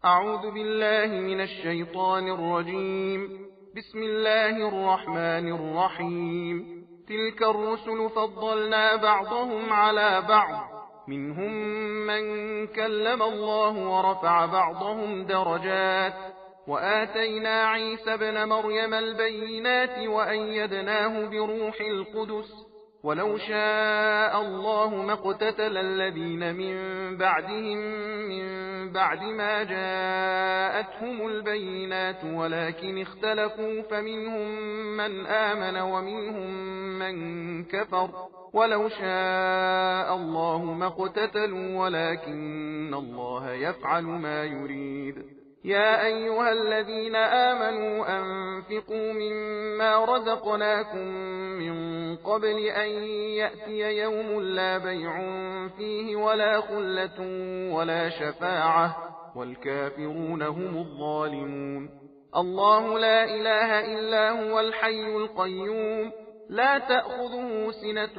أعوذ بالله من الشيطان الرجيم. بسم الله الرحمن الرحيم. تلك الرسل فضلنا بعضهم على بعض، منهم من كلم الله ورفع بعضهم درجات، وآتينا عيسى ابن مريم البينات وأيدناه بروح القدس، ولو شاء الله ما اقتتل الذين من بعدهم من بعد ما جاءتهم البينات ولكن اختلفوا، فمنهم من آمن ومنهم من كفر، ولو شاء الله ما اقتتلوا ولكن الله يفعل ما يريد. يا أيها الذين آمنوا أنفقوا مما رزقناكم من قبل أن يأتي يوم لا بيع فيه ولا خلة ولا شفاعة، والكافرون هم الظالمون. الله لا إله إلا هو الحي القيوم، لا تأخذه سنة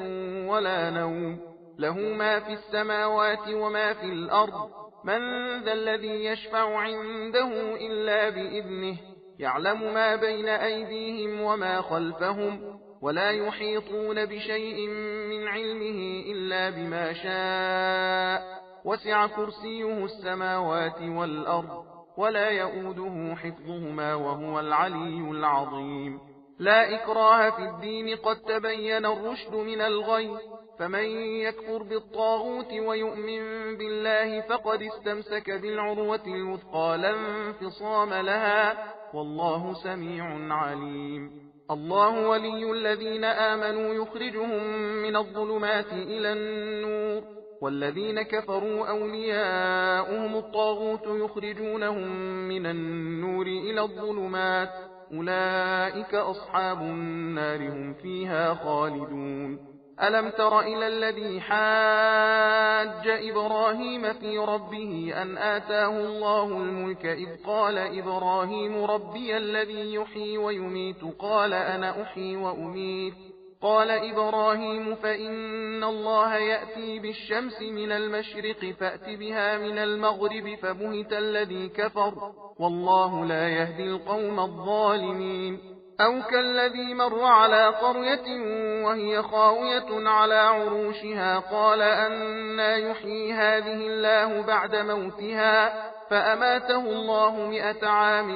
ولا نوم، له ما في السماوات وما في الأرض. من ذا الذي يشفع عنده إلا بإذنه، يعلم ما بين أيديهم وما خلفهم، ولا يحيطون بشيء من علمه إلا بما شاء، وسع كرسيه السماوات والأرض، ولا يؤوده حفظهما وهو العلي العظيم. لا إكراه في الدين، قد تبين الرشد من الغي، فمن يكفر بالطاغوت ويؤمن بالله فقد استمسك بالعروة الوثقى لا انفصام لها، والله سميع عليم. الله ولي الذين آمنوا يخرجهم من الظلمات إلى النور، والذين كفروا أولياؤهم الطاغوت يخرجونهم من النور إلى الظلمات، أولئك أصحاب النار هم فيها خالدون. ألم تر إلى الذي حاج إبراهيم في ربه أن آتاه الله الملك، إذ قال إبراهيم ربي الذي يحيي ويميت قال أنا أحيي وأميت. قال إبراهيم فإن الله يأتي بالشمس من المشرق فأت بها من المغرب، فبهت الذي كفر، والله لا يهدي القوم الظالمين. أو كالذي مر على قرية وهي خاوية على عروشها قال أنى يحيي هذه الله بعد موتها، فأماته الله 100 عام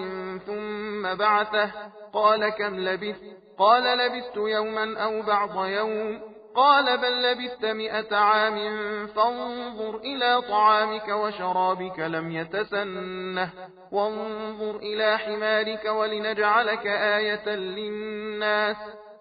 ثم بعثه، قال كم لبثت؟ قال لبثت يوما أو بعض يوم، قال بل لبثت 100 عام، فانظر إلى طعامك وشرابك لم يتسنه، وانظر إلى حمارك ولنجعلك آية للناس،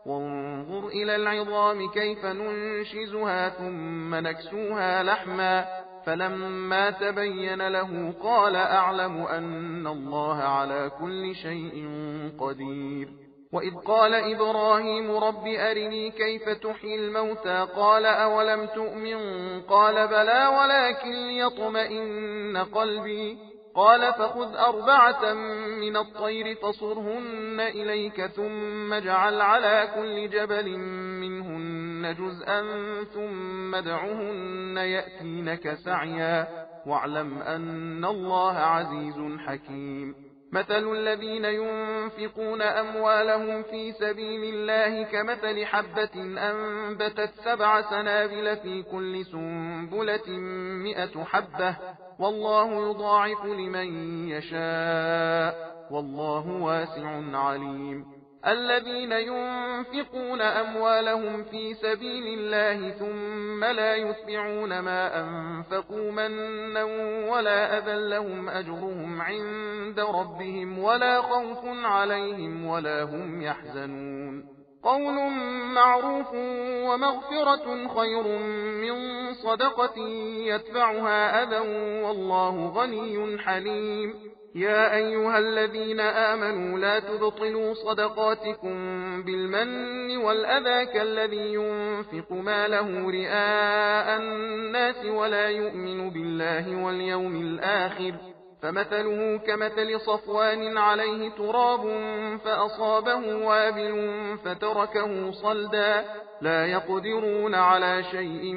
وانظر إلى العظام كيف ننشزها ثم نكسوها لحما، فلما تبين له قال أعلم أن الله على كل شيء قدير. وإذ قال إبراهيم رب أرني كيف تحيي الموتى قال أولم تؤمن قال بلى ولكن ليطمئن قلبي، قال فخذ 4 من الطير فصرهن إليك ثم اجعل على كل جبل منهن جزءا ثم ادعهن يأتينك سعيا، واعلم أن الله عزيز حكيم. مثل الذين ينفقون أموالهم في سبيل الله كمثل حبة أنبتت 7 سنابل في كل سنبلة 100 حبة، والله يضاعف لمن يشاء، والله واسع عليم. الذين ينفقون أموالهم في سبيل الله ثم لا يتبعون ما أنفقوا منا ولا أذى لهم أجرهم عند ربهم ولا خوف عليهم ولا هم يحزنون. قول معروف ومغفرة خير من صدقة يتبعها أذى، والله غني حليم. يا أيها الذين آمنوا لا تبطلوا صدقاتكم بالمن والأذى كالذي ينفق ماله رئاء الناس ولا يؤمن بالله واليوم الآخر، فمثله كمثل صفوان عليه تراب فأصابه وابل فتركه صلدا، لا يقدرون على شيء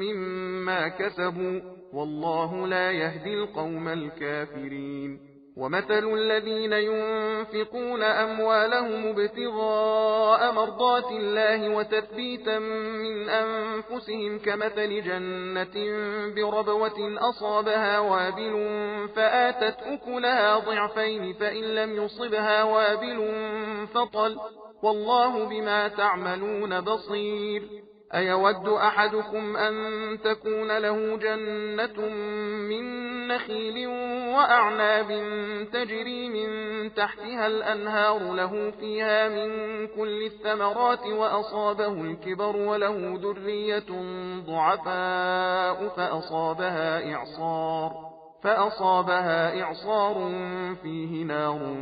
مما كسبوا، والله لا يهدي القوم الكافرين. ومثل الذين ينفقون أموالهم ابتغاء مرضات الله وتثبيتا من أنفسهم كمثل جنة بربوة أصابها وابل فآتت أكلها ضعفين فإن لم يصبها وابل فطل والله بما تعملون بصير. أيود أحدكم أن تكون له جنة من نخيل وأعناب تجري من تحتها الأنهار له فيها من كل الثمرات وأصابه الكبر وله ذرية ضعفاء فأصابها إعصار فيه نار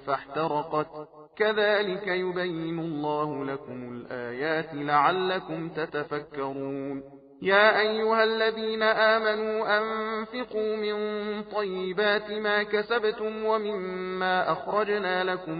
فاحترقت كذلك يبين الله لكم الآيات لعلكم تتفكرون. يا أيها الذين آمنوا أنفقوا من طيبات ما كسبتم ومما أخرجنا لكم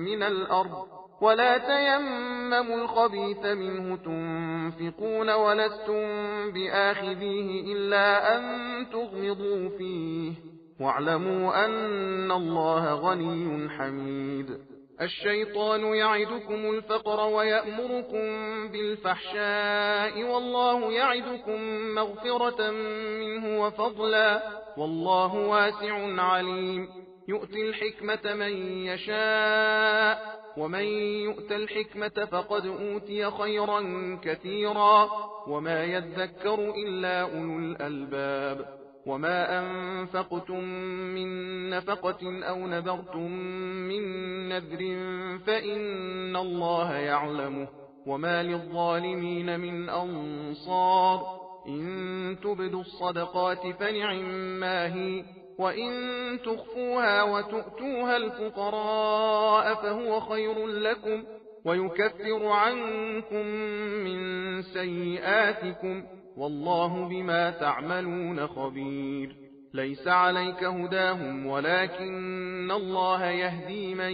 من الأرض ولا تيمموا الخبيث منه تنفقون ولستم بآخذيه إلا أن تغمضوا فيه واعلموا أن الله غني حميد. الشيطان يعدكم الفقر ويأمركم بالفحشاء والله يعدكم مغفرة منه وفضلا والله واسع عليم. يؤتي الحكمة من يشاء ومن يؤت الحكمة فقد أوتي خيرا كثيرا وما يذكر إلا أولو الألباب. وما أنفقتم من نفقة أو نذرتم من نذر فإن الله يعلمه وما للظالمين من أنصار. إن تبدوا الصدقات فنعما هي وإن تخفوها وتؤتوها الفقراء فهو خير لكم ويكفر عنكم من سيئاتكم والله بما تعملون خبير. ليس عليك هداهم ولكن الله يهدي من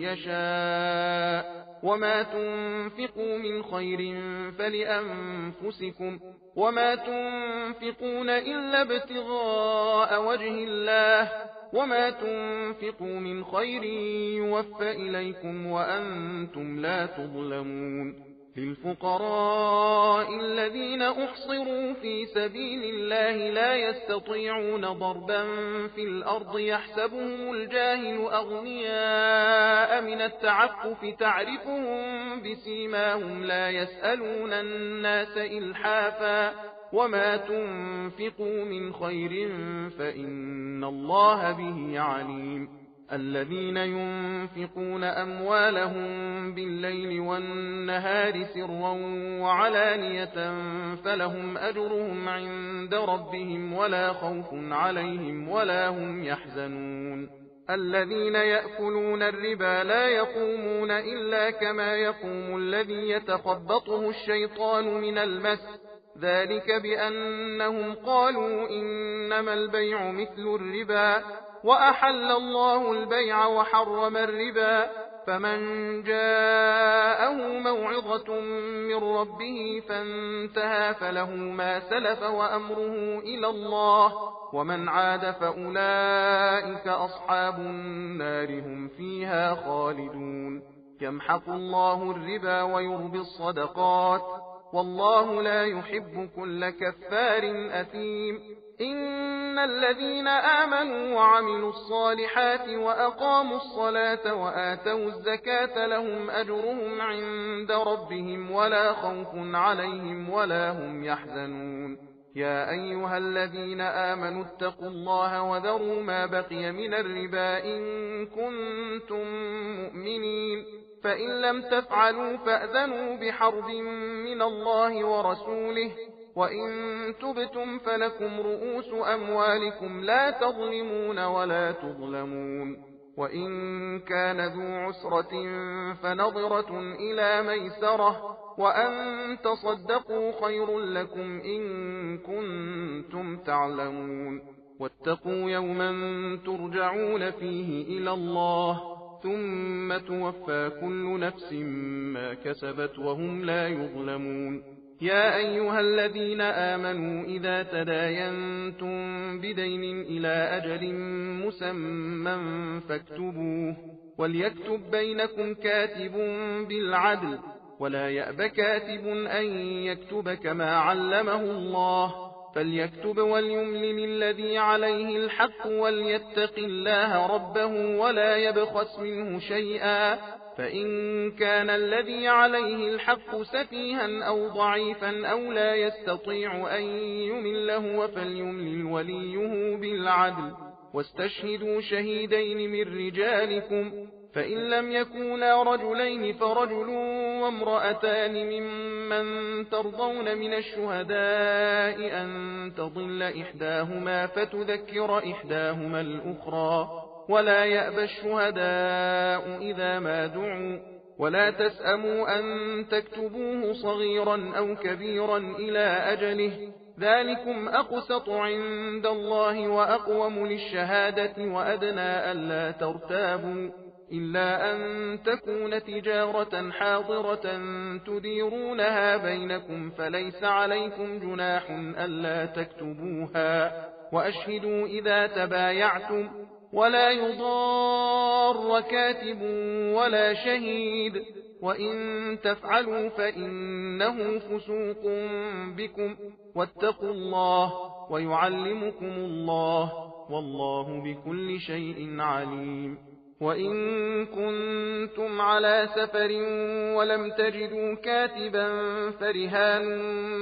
يشاء وما تنفقوا من خير فلأنفسكم وما تنفقون إلا ابتغاء وجه الله وما تنفقوا من خير يوفى إليكم وأنتم لا تظلمون. للفقراء الذين أحصروا في سبيل الله لا يستطيعون ضربا في الأرض يحسبهم الجاهل أغنياء من التعفف تعرفهم بسيماهم لا يسألون الناس إلحافا وما تنفقوا من خير فإن الله به عليم. الذين ينفقون أموالهم بالليل والنهار سرا وعلانية فلهم أجرهم عند ربهم ولا خوف عليهم ولا هم يحزنون. الذين يأكلون الربا لا يقومون إلا كما يقوم الذي يتخبطه الشيطان من المس ذلك بأنهم قالوا إنما البيع مثل الربا وأحل الله البيع وحرم الربا. فمن جاءه موعظة من ربه فانتهى فله ما سلف وأمره إلى الله ومن عاد فأولئك أصحاب النار هم فيها خالدون. يمحق الله الربا ويربي الصدقات والله لا يحب كل كفار أثيم. إن الذين آمنوا وعملوا الصالحات وأقاموا الصلاة وآتوا الزكاة لهم أجرهم عند ربهم ولا خوف عليهم ولا هم يحزنون. يا أيها الذين آمنوا اتقوا الله وذروا ما بقي من الربا إن كنتم مؤمنين فإن لم تفعلوا فأذنوا بحرب من الله ورسوله وإن تبتم فلكم رؤوس أموالكم لا تظلمون ولا تظلمون. وإن كان ذو عسرة فنظرة إلى ميسرة وأن تصدقوا خير لكم إن كنتم تعلمون. واتقوا يوما ترجعون فيه إلى الله ثم توفى كل نفس ما كسبت وهم لا يظلمون. يا أيها الذين آمنوا إذا تداينتم بدين إلى أجل مسمى فاكتبوه وليكتب بينكم كاتب بالعدل ولا يأب كاتب أن يكتب كما علمه الله فليكتب وليملل الذي عليه الحق وليتق الله ربه ولا يبخس منه شيئا فإن كان الذي عليه الحق سفيها أو ضعيفا أو لا يستطيع أن يمله فليملل وليه بالعدل واستشهدوا شهيدين من رجالكم فإن لم يكونا رجلين فرجل وامرأتان ممن ترضون من الشهداء أن تضل إحداهما فتذكر إحداهما الأخرى ولا يأبى الشهداء إذا ما دعوا ولا تسأموا أن تكتبوه صغيرا أو كبيرا إلى أجله ذلكم أقسط عند الله وأقوم للشهادة وأدنى ألا ترتابوا إلا أن تكون تجارة حاضرة تديرونها بينكم فليس عليكم جناح ألا تكتبوها وأشهدوا إذا تبايعتم ولا يضار كاتب ولا شهيد وإن تفعلوا فإنه فسوق بكم واتقوا الله ويعلمكم الله والله بكل شيء عليم وإن كنتم على سفر ولم تجدوا كاتبا فرهان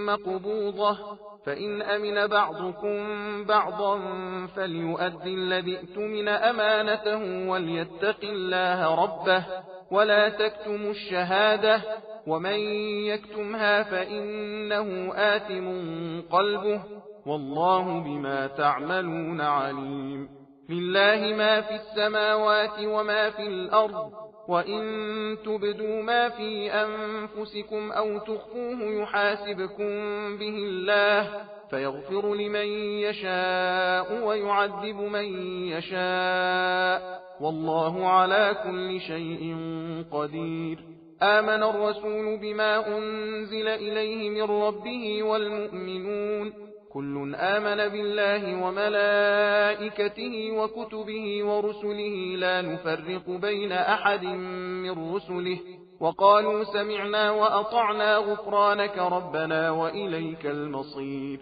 مقبوضة فإن أمن بعضكم بعضا فليؤدي الذي ائتمن أمانته وليتق الله ربه ولا تكتموا الشهادة ومن يكتمها فإنه آثم قلبه والله بما تعملون عليم لله ما في السماوات وما في الأرض وإن تبدوا ما في أنفسكم أو تخفوه يحاسبكم به الله فيغفر لمن يشاء ويعذب من يشاء والله على كل شيء قدير آمن الرسول بما أنزل إليه من ربه والمؤمنون كل آمن بالله وملائكته وكتبه ورسله لا نفرق بين أحد من رسله وقالوا سمعنا وأطعنا غفرانك ربنا وإليك المصير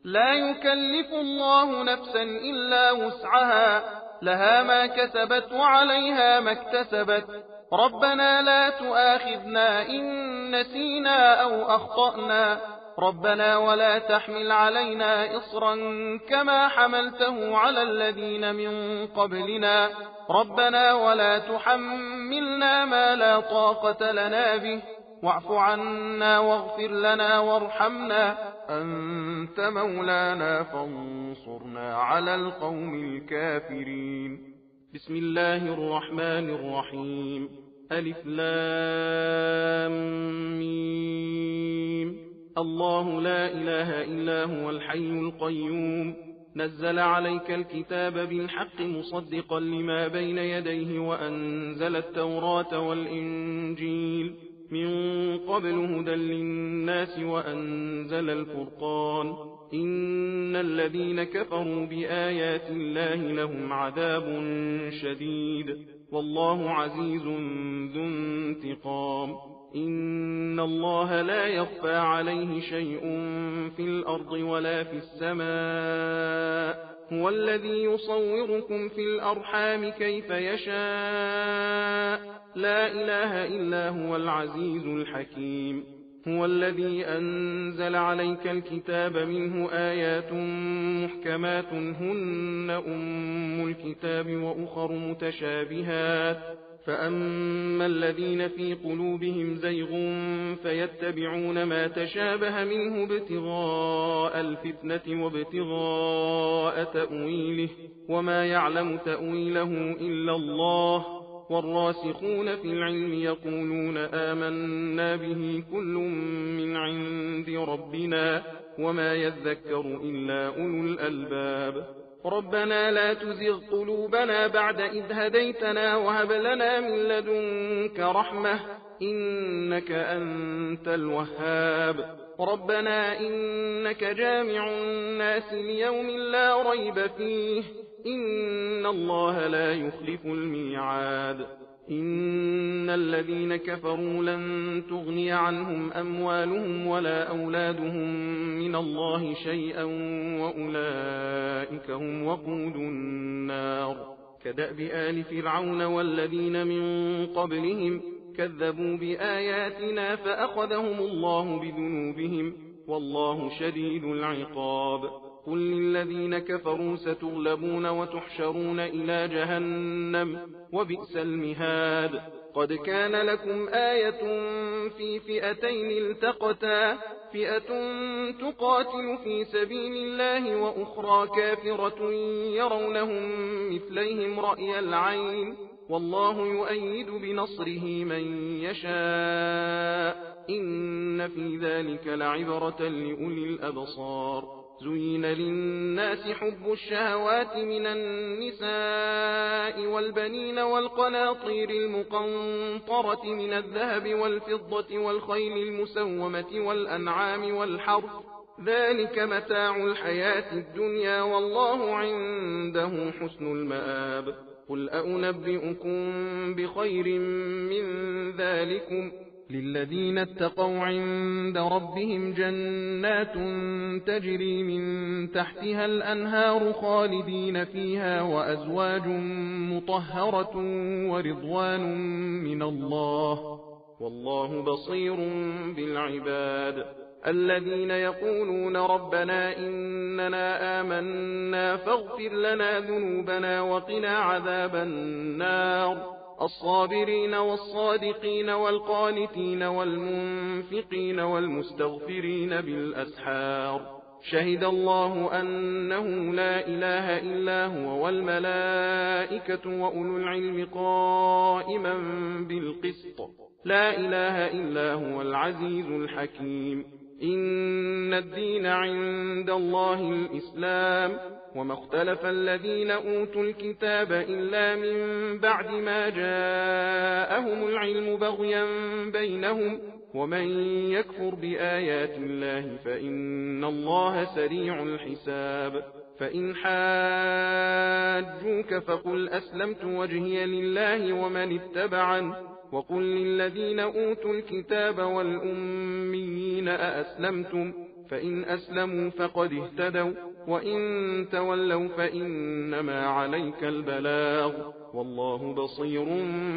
لا يكلف الله نفسا إلا وسعها لها ما كسبت وعليها ما اكتسبت ربنا لا تؤاخذنا إن نسينا أو أخطأنا ربنا ولا تحمل علينا إصرا كما حملته على الذين من قبلنا ربنا ولا تحملنا ما لا طاقة لنا به واعف عنا واغفر لنا وارحمنا أنت مولانا فانصرنا على القوم الكافرين بسم الله الرحمن الرحيم ألف لام ميم الله لا إله إلا هو الحي القيوم نزل عليك الكتاب بالحق مصدقا لما بين يديه وأنزل التوراة والإنجيل من قبل هدى للناس وأنزل الفرقان إن الذين كفروا بآيات الله لهم عذاب شديد والله عزيز ذو انتقام إن الله لا يخفى عليه شيء في الأرض ولا في السماء هو الذي يصوركم في الأرحام كيف يشاء لا إله إلا هو العزيز الحكيم هو الذي أنزل عليك الكتاب منه آيات محكمات هن أم الكتاب وأخر متشابهات فأما الذين في قلوبهم زيغ فيتبعون ما تشابه منه ابتغاء الفتنة وابتغاء تأويله وما يعلم تأويله إلا الله والراسخون في العلم يقولون آمنا به كل من عند ربنا وما يذكر إلا أولو الألباب ربنا لا تزغ قلوبنا بعد إذ هديتنا وهب لنا من لدنك رحمة إنك أنت الوهاب ربنا إنك جامع الناس ليوم لا ريب فيه إن الله لا يخلف الميعاد إن الذين كفروا لن تغني عنهم أموالهم ولا أولادهم من الله شيئا وأولئك هم وقود النار كدأب آل فرعون والذين من قبلهم كذبوا بآياتنا فأخذهم الله بذنوبهم والله شديد العقاب قل للذين كفروا ستغلبون وتحشرون إلى جهنم وبئس المهاد قد كان لكم آية في فئتين التقتا فئة تقاتل في سبيل الله وأخرى كافرة يرونهم مثليهم رأي العين والله يؤيد بنصره من يشاء إن في ذلك لعبرة لأولي الأبصار زين للناس حب الشهوات من النساء والبنين والقناطير المقنطرة من الذهب والفضة والخيل المسومة والأنعام والحرث ذلك متاع الحياة الدنيا والله عنده حسن المآب قل أنبئكم بخير من ذلكم للذين اتقوا عند ربهم جنات تجري من تحتها الأنهار خالدين فيها وأزواج مطهرة ورضوان من الله والله بصير بالعباد الذين يقولون ربنا إننا آمنا فاغفر لنا ذنوبنا وقنا عذاب النار الصابرين والصادقين والقانتين والمنفقين والمستغفرين بالأسحار شهد الله أنه لا إله إلا هو والملائكة وأولو العلم قائما بالقسط لا إله إلا هو العزيز الحكيم إن الدين عند الله الإسلام وما اختلف الذين أوتوا الكتاب إلا من بعد ما جاءهم العلم بغيا بينهم ومن يكفر بآيات الله فإن الله سريع الحساب فإن حاجوك فقل أسلمت وجهي لله ومن اتبعن وقل للذين أوتوا الكتاب والأميين أأسلمتم فإن أسلموا فقد اهتدوا وإن تولوا فإنما عليك البلاغ والله بصير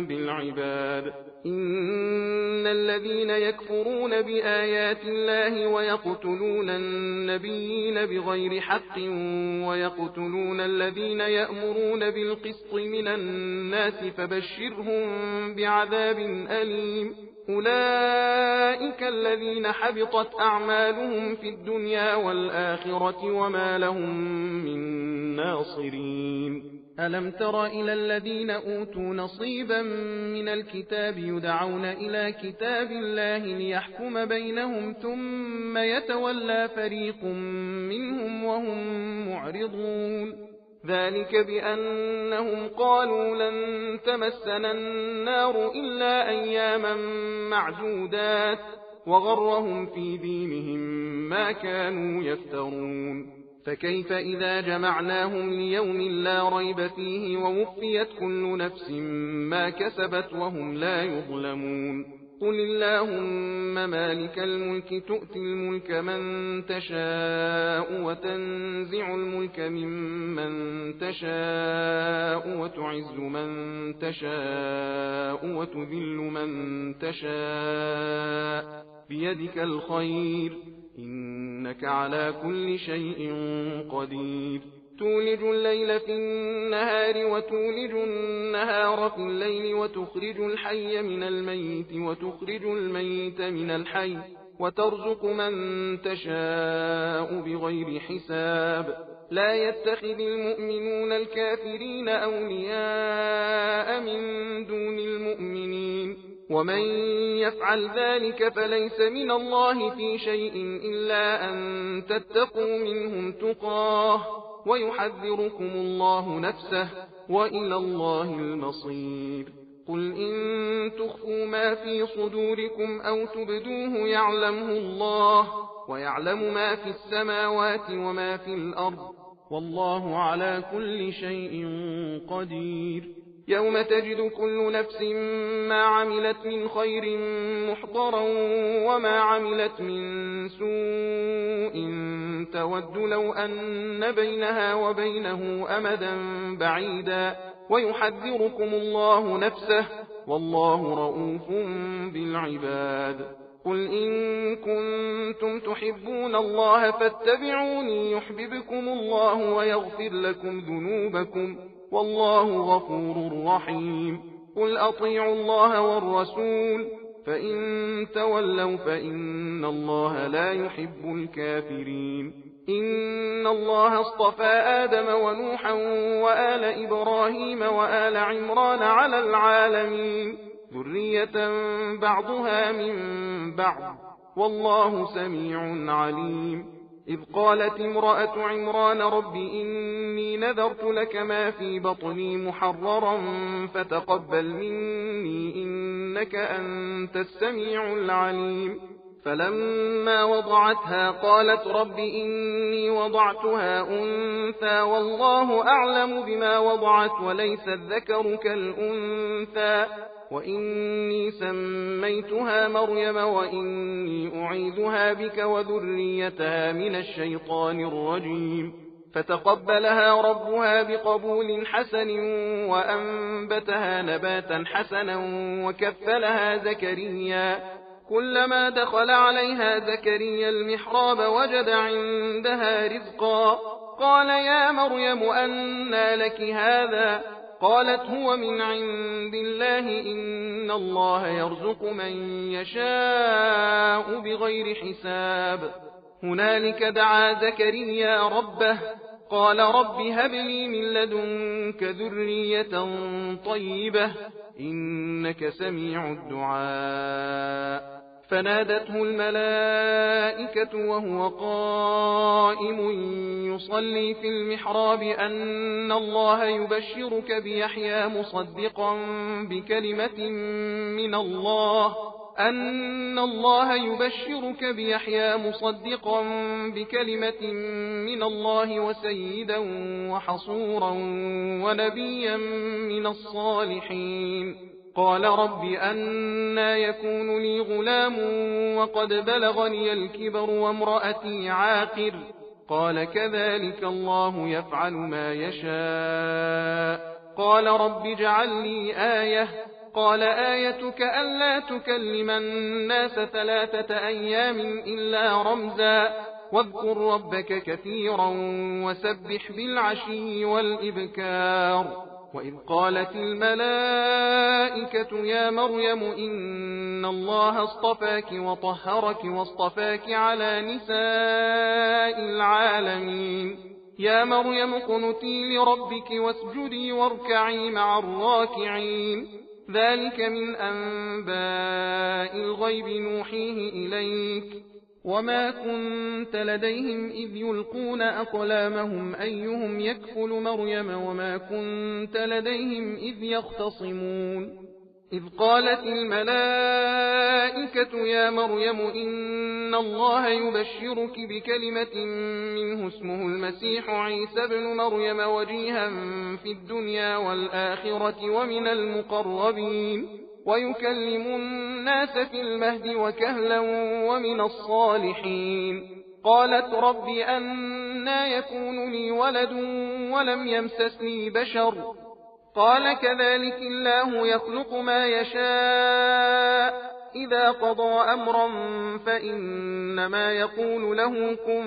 بالعباد إن الذين يكفرون بآيات الله ويقتلون النبيين بغير حق ويقتلون الذين يأمرون بالقسط من الناس فبشرهم بعذاب أليم أولئك الذين حبطت أعمالهم في الدنيا والآخرة وما لهم من ناصرين ألم تر إلى الذين أوتوا نصيبا من الكتاب يدعون إلى كتاب الله ليحكم بينهم ثم يتولى فريق منهم وهم معرضون ذلك بأنهم قالوا لن تمسنا النار إلا أياما معدودات وغرهم في دينهم ما كانوا يفترون فكيف إذا جمعناهم ليوم لا ريب فيه ووفيت كل نفس ما كسبت وهم لا يظلمون قل اللهم مالك الملك تؤتي الملك من تشاء وتنزع الملك ممن تشاء وتعز من تشاء وتذل من تشاء بيدك الخير إنك على كل شيء قدير تولج الليل في النهار وتولج النهار في الليل وتخرج الحي من الميت وتخرج الميت من الحي وترزق من تشاء بغير حساب لا يتخذ المؤمنون الكافرين أولياء من دون المؤمنين ومن يفعل ذلك فليس من الله في شيء إلا أن تتقوا منهم تقاه ويحذركم الله نفسه وإلى الله المصير. قل إن تخفوا ما في صدوركم أو تبدوه يعلمه الله، ويعلم ما في السماوات وما في الأرض، والله على كل شيء قدير. يوم تجد كل نفس ما عملت من خير محضرا وما عملت من سوء تود لو أن بينها وبينه أمدا بعيدا، ويحذركم الله نفسه والله رؤوف بالعباد. قل إن كنتم تحبون الله فاتبعوني يحببكم الله ويغفر لكم ذنوبكم والله غفور رحيم. قل أطيعوا الله والرسول فإن تولوا فإن الله لا يحب الكافرين. إن الله اصطفى آدم ونوحا وآل إبراهيم وآل عمران على العالمين ذرية بعضها من بعض والله سميع عليم. إذ قالت امرأة عمران رب إني نذرت لك ما في بطني محررا فتقبل مني إنك أنت السميع العليم. فلما وضعتها قالت رب إني وضعتها أنثى والله أعلم بما وضعت وليس الذكر كالأنثى وإني سميتها مريم وإني أعيذها بك وذريتها من الشيطان الرجيم. فتقبلها ربها بقبول حسن وأنبتها نباتا حسنا وكفلها زكريا. كلما دخل عليها زكريا المحراب وجد عندها رزقا قال يا مريم أنى لك هذا؟ قالت هو من عند الله إن الله يرزق من يشاء بغير حساب. هنالك دعا زكريا ربه قال رب هب لي من لدنك ذرية طيبة إنك سميع الدعاء. فنادته الملائكة وهو قائم يصلي في المحراب أن الله يبشرك بيحيى مصدقا بكلمة من الله أن الله يبشرك بيحيى مصدقا بكلمة من الله وسيدا وحصورا ونبيا من الصالحين. قال رب أنى يكون لي غلام وقد بلغني الكبر وامرأتي عاقر؟ قال كذلك الله يفعل ما يشاء. قال رب اجعل لي آية. قال آيتك ألا تكلم الناس 3 أيام إلا رمزا واذكر ربك كثيرا وسبح بالعشي والإبكار. وإذ قالت الملائكة يا مريم إن الله اصطفاك وطهرك واصطفاك على نساء العالمين. يا مريم اقنتي لربك واسجدي واركعي مع الراكعين. ذلك من أنباء الغيب نوحيه إليك وما كنت لديهم إذ يلقون أقلامهم أيهم يكفل مريم وما كنت لديهم إذ يختصمون. إذ قالت الملائكة يا مريم إن الله يبشرك بكلمة منه اسمه المسيح عيسى ابن مريم وجيها في الدنيا والآخرة ومن المقربين ويكلم الناس في المهد وكهلا ومن الصالحين. قالت رب أنى يكون لي ولد ولم يمسسني بشر؟ قال كذلك الله يخلق ما يشاء إذا قضى أمرا فإنما يقول له كن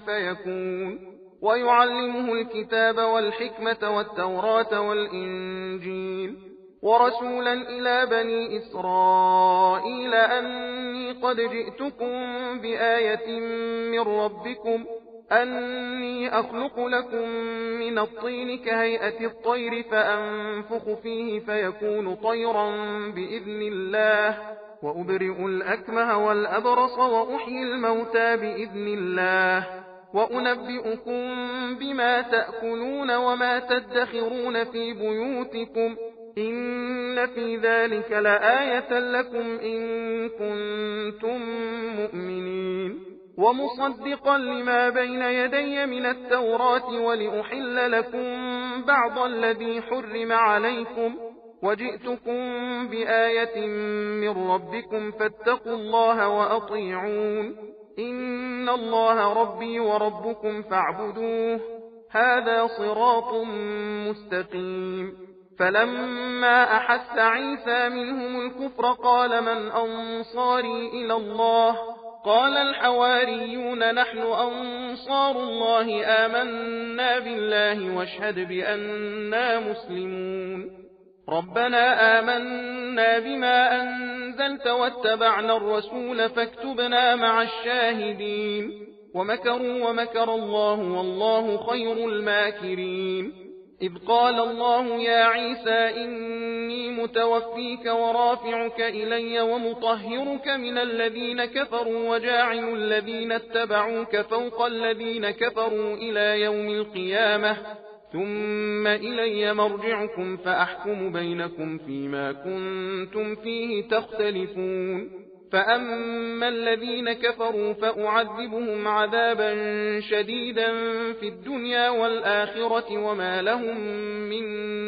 فيكون. ويعلمه الكتاب والحكمة والتوراة والإنجيل ورسولا إلى بني إسرائيل أني قد جئتكم بآية من ربكم أني أخلق لكم من الطين كهيئة الطير فأنفخ فيه فيكون طيرا بإذن الله وأبرئ الأكمه والأبرص وأحيي الموتى بإذن الله وأنبئكم بما تأكلون وما تدخرون في بيوتكم إن في ذلك لآية لكم إن كنتم مؤمنين ومصدقا لما بين يدي من التوراة ولأحل لكم بعض الذي حرم عليكم وجئتكم بآية من ربكم فاتقوا الله وأطيعون إن الله ربي وربكم فاعبدوه هذا صراط مستقيم فلما أحس عيسى منهم الكفر قال من أنصاري إلى الله قال الحواريون نحن أنصار الله آمنا بالله واشهد بأننا مسلمون ربنا آمنا بما أنزلت واتبعنا الرسول فاكتبنا مع الشاهدين ومكروا ومكر الله والله خير الماكرين إذ قال الله يا عيسى إني متوفيك ورافعك إلي ومطهرك من الذين كفروا وجاعل الذين اتبعوك فوق الذين كفروا إلى يوم القيامة ثم إلي مرجعكم فأحكم بينكم فيما كنتم فيه تختلفون فأما الذين كفروا فأعذبهم عذابا شديدا في الدنيا والآخرة وما لهم من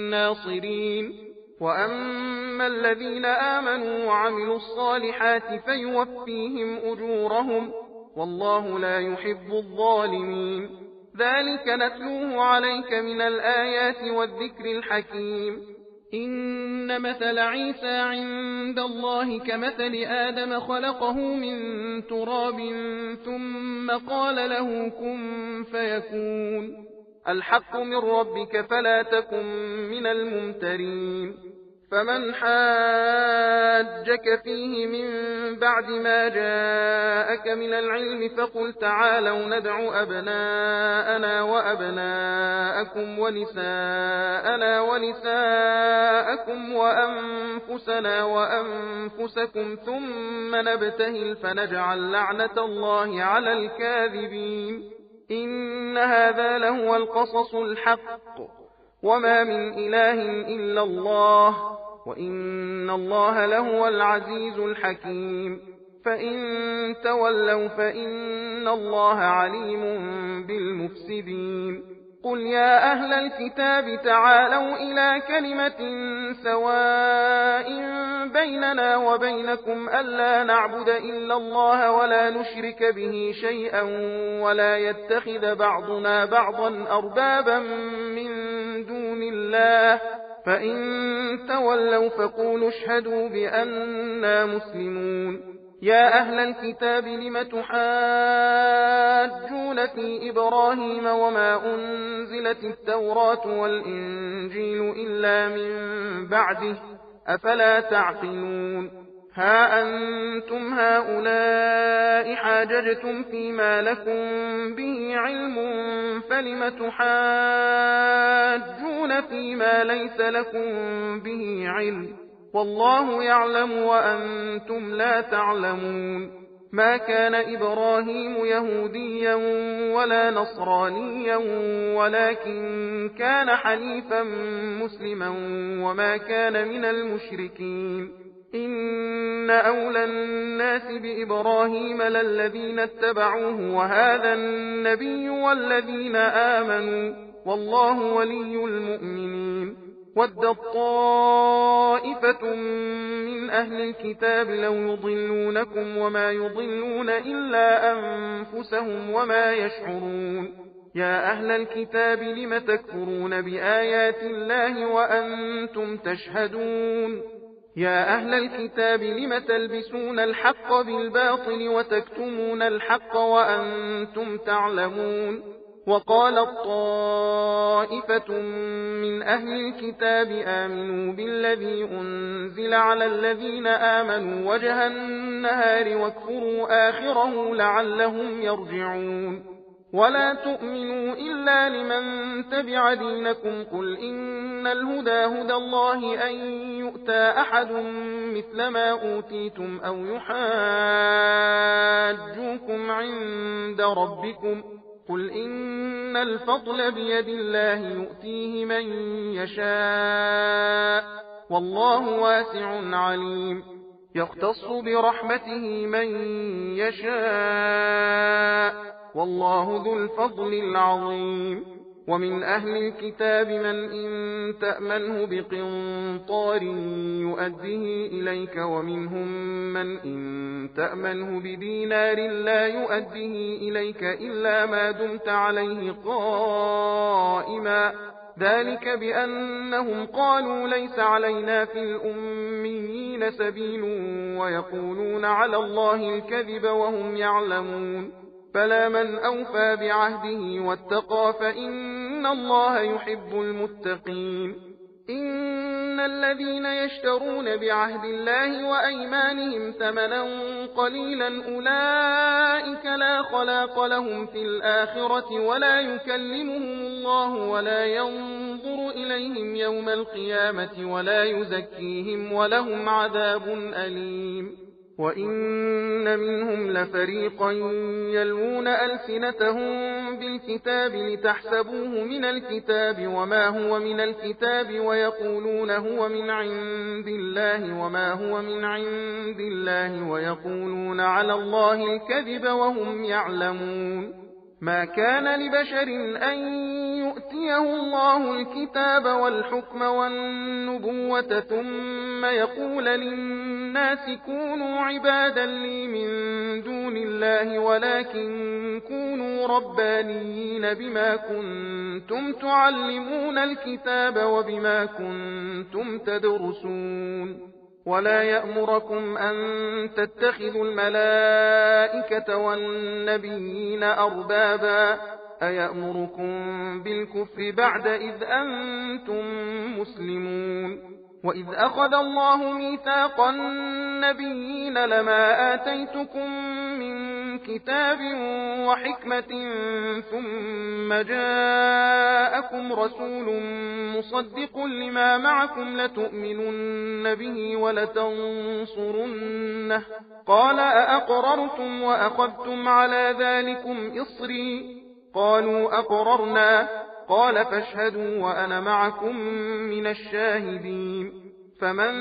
ناصرين وأما الذين آمنوا وعملوا الصالحات فيوفيهم أجورهم والله لا يحب الظالمين ذلك نتلوه عليك من الآيات والذكر الحكيم إن مثل عيسى عند الله كمثل آدم خلقه من تراب ثم قال له كن فيكون الحق من ربك فلا تكن من الممترين فمن حاجك فيه من بعد ما جاءك من العلم فقل تعالوا ندع أبناءنا وأبناءكم ونساءنا ونساءكم وأنفسنا وأنفسكم ثم نبتهل فنجعل لعنة الله على الكاذبين إن هذا لهو القصص الحق وما من إله إلا الله وإن الله لهو العزيز الحكيم فإن تولوا فإن الله عليم بالمفسدين قل يا أهل الكتاب تعالوا إلى كلمة سواء بيننا وبينكم ألا نعبد إلا الله ولا نشرك به شيئا ولا يتخذ بعضنا بعضا أربابا من دون الله فإن تولوا فقولوا اشهدوا بأننا مسلمون يا أهل الكتاب لم تحاجون في إبراهيم وما أنزلت التوراة والإنجيل إلا من بعده أفلا تعقلون ها أنتم هؤلاء حاججتم فيما لكم به علم فلم تحاجون فيما ليس لكم به علم والله يعلم وأنتم لا تعلمون ما كان إبراهيم يهوديا ولا نصرانيا ولكن كان حنيفا مسلما وما كان من المشركين إن أولى الناس بإبراهيم للذين اتبعوه وهذا النبي والذين آمنوا والله ولي المؤمنين ودت طائفة من أهل الكتاب لو يضلونكم وما يضلون إلا أنفسهم وما يشعرون يا أهل الكتاب لم تكفرون بآيات الله وأنتم تشهدون يا أهل الكتاب لم تلبسون الحق بالباطل وتكتمون الحق وأنتم تعلمون وقالت طائفة من أهل الكتاب آمنوا بالذي أنزل على الذين آمنوا وجه النهار واكفروا آخره لعلهم يرجعون ولا تؤمنوا إلا لمن تبع دينكم قل إن الهدى هدى الله أن يؤتى أحد مثل ما أوتيتم أو يحاجوكم عند ربكم قل إن الفضل بيد الله يؤتيه من يشاء والله واسع عليم يختص برحمته من يشاء والله ذو الفضل العظيم ومن أهل الكتاب من إن تأمنه بقنطار يؤديه إليك ومنهم من إن تأمنه بدينار لا يؤديه إليك إلا ما دمت عليه قائما ذلك بأنهم قالوا ليس علينا في الأميين سبيل ويقولون على الله الكذب وهم يعلمون فلا من أوفى بعهده واتقى فإن الله يحب المتقين إن الذين يشترون بعهد الله وأيمانهم ثمنا قليلا أولئك لا خلاق لهم في الآخرة ولا يكلمهم الله ولا ينظر إليهم يوم القيامة ولا يزكيهم ولهم عذاب أليم وإن منهم لفريقا يلوون ألسنتهم بالكتاب لتحسبوه من الكتاب وما هو من الكتاب ويقولون هو من عند الله وما هو من عند الله ويقولون على الله الكذب وهم يعلمون ما كان لبشر أن يؤتيه الله الكتاب والحكم والنبوة ثم يقول للناس كونوا عبادا لي من دون الله ولكن كونوا ربانيين بما كنتم تعلمون الكتاب وبما كنتم تدرسون ولا يأمركم أن تتخذوا الملائكة والنبيين أربابا أيأمركم بالكفر بعد إذ أنتم مسلمون وإذ أخذ الله ميثاق النبيين لما آتيتكم من كتاب وحكمة ثم جاءكم رسول مصدق لما معكم لتؤمنن به ولتنصرنه قال أأقررتم وأخذتم على ذلكم إصري قالوا أقررنا قال فاشهدوا وأنا معكم من الشاهدين فمن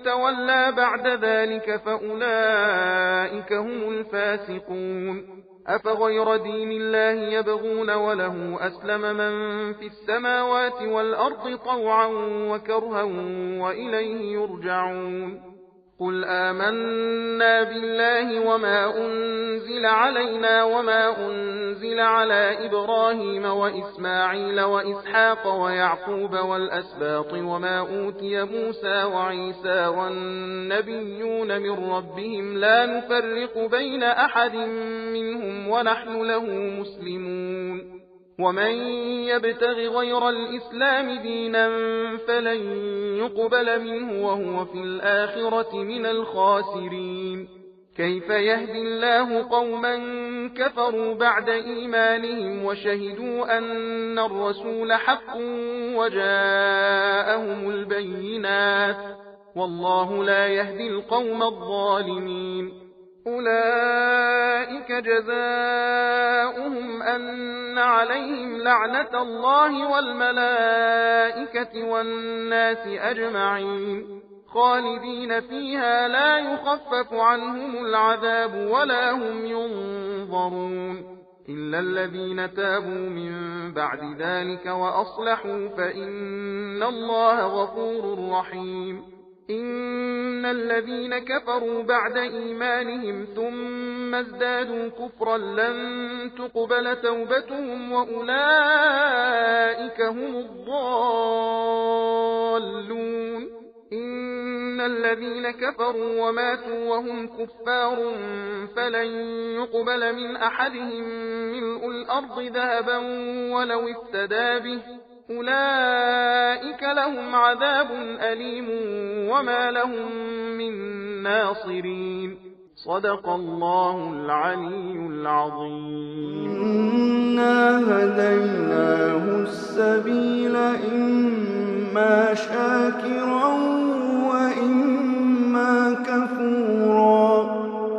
تولى بعد ذلك فأولئك هم الفاسقون أفغير دين الله يبغون وله أسلم من في السماوات والأرض طوعا وكرها وإليه يرجعون قل آمنا بالله وما أنزل علينا وما أنزل على إبراهيم وإسماعيل وإسحاق ويعقوب والأسباط وما أوتي موسى وعيسى والنبيون من ربهم لا نفرق بين أحد منهم ونحن له مسلمون ومن يبتغ غير الإسلام دينا فلن يقبل منه وهو في الآخرة من الخاسرين كيف يهدي الله قوما كفروا بعد إيمانهم وشهدوا أن الرسول حق وجاءهم البينات والله لا يهدي القوم الظالمين أولئك جزاؤهم أن عليهم لعنة الله والملائكة والناس أجمعين خالدين فيها لا يخفف عنهم العذاب ولا هم ينظرون إلا الذين تابوا من بعد ذلك وأصلحوا فإن الله غفور رحيم إن الذين كفروا بعد إيمانهم ثم ازدادوا كفرا لن تقبل توبتهم وأولئك هم الضالون إن الذين كفروا وماتوا وهم كفار فلن يقبل من أحدهم ملء الأرض ذهبا ولو افتدى به أولئك لهم عذاب أليم وما لهم من ناصرين صدق الله العلي العظيم إنا هديناه السبيل إما شاكرا